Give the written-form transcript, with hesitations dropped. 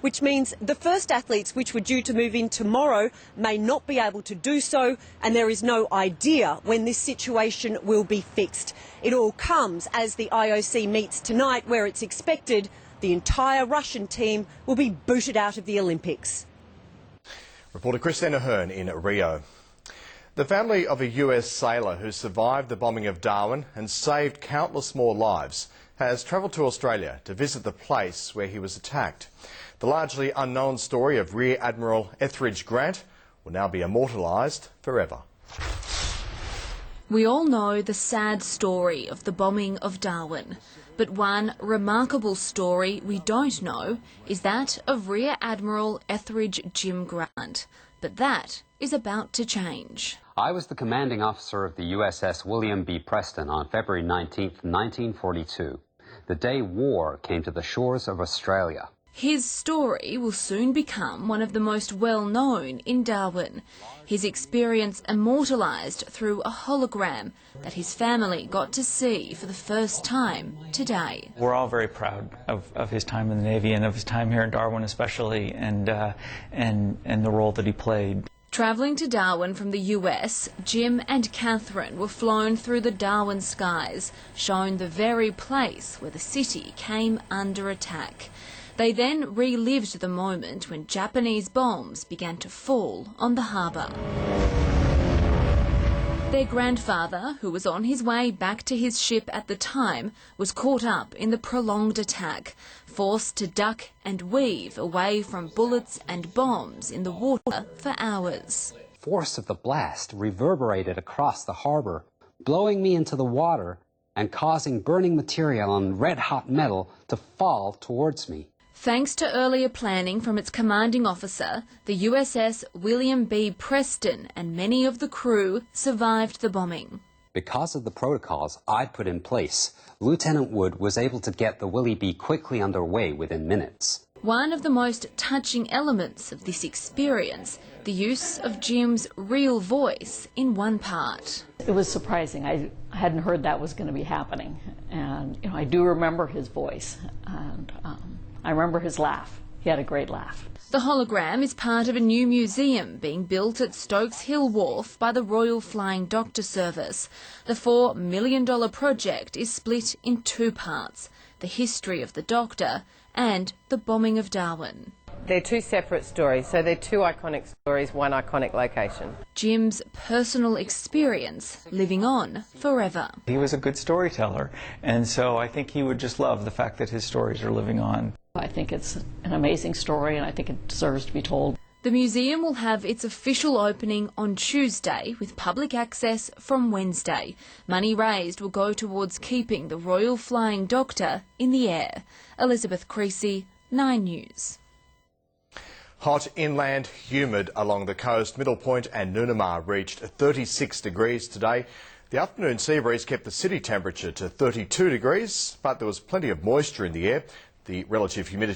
which means the first athletes which were due to move in tomorrow may not be able to do so, and there is no idea when this situation will be fixed. It all comes as the IOC meets tonight, where it's expected the entire Russian team will be booted out of the Olympics. Reporter Christina Hearn in Rio. The family of a US sailor who survived the bombing of Darwin and saved countless more lives has travelled to Australia to visit the place where he was attacked. The largely unknown story of Rear Admiral Etheridge Grant will now be immortalised forever. We all know the sad story of the bombing of Darwin, but one remarkable story we don't know is that of Rear Admiral Etheridge Jim Grant. But that is about to change. I was the commanding officer of the USS William B. Preston on February 19, 1942, the day war came to the shores of Australia. His story will soon become one of the most well-known in Darwin. His experience immortalised through a hologram that his family got to see for the first time today. We're all very proud of his time in the Navy and of his time here in Darwin especially, and the role that he played. Travelling to Darwin from the US, Jim and Catherine were flown through the Darwin skies, shown the very place where the city came under attack. They then relived the moment when Japanese bombs began to fall on the harbour. Their grandfather, who was on his way back to his ship at the time, was caught up in the prolonged attack, forced to duck and weave away from bullets and bombs in the water for hours. Force of the blast reverberated across the harbour, blowing me into the water and causing burning material on red-hot metal to fall towards me. Thanks to earlier planning from its commanding officer, the USS William B. Preston and many of the crew survived the bombing. Because of the protocols I'd put in place, Lieutenant Wood was able to get the Willie B quickly underway within minutes. One of the most touching elements of this experience, the use of Jim's real voice in one part. It was surprising. I hadn't heard that was going to be happening. And I do remember his voice, and I remember his laugh. He had a great laugh. The hologram is part of a new museum being built at Stokes Hill Wharf by the Royal Flying Doctor Service. The $4 million project is split in two parts: the history of the Doctor and the bombing of Darwin. They're two separate stories, so they're two iconic stories, one iconic location. Jim's personal experience living on forever. He was a good storyteller, and so I think he would just love the fact that his stories are living on. I think it's an amazing story, and I think it deserves to be told. The museum will have its official opening on Tuesday, with public access from Wednesday. Money raised will go towards keeping the Royal Flying Doctor in the air. Elizabeth Creasy, 9 News. Hot inland, humid along the coast. Middle Point and Noonamar reached 36 degrees today. The afternoon sea breeze kept the city temperature to 32 degrees, but there was plenty of moisture in the air. The relative humidity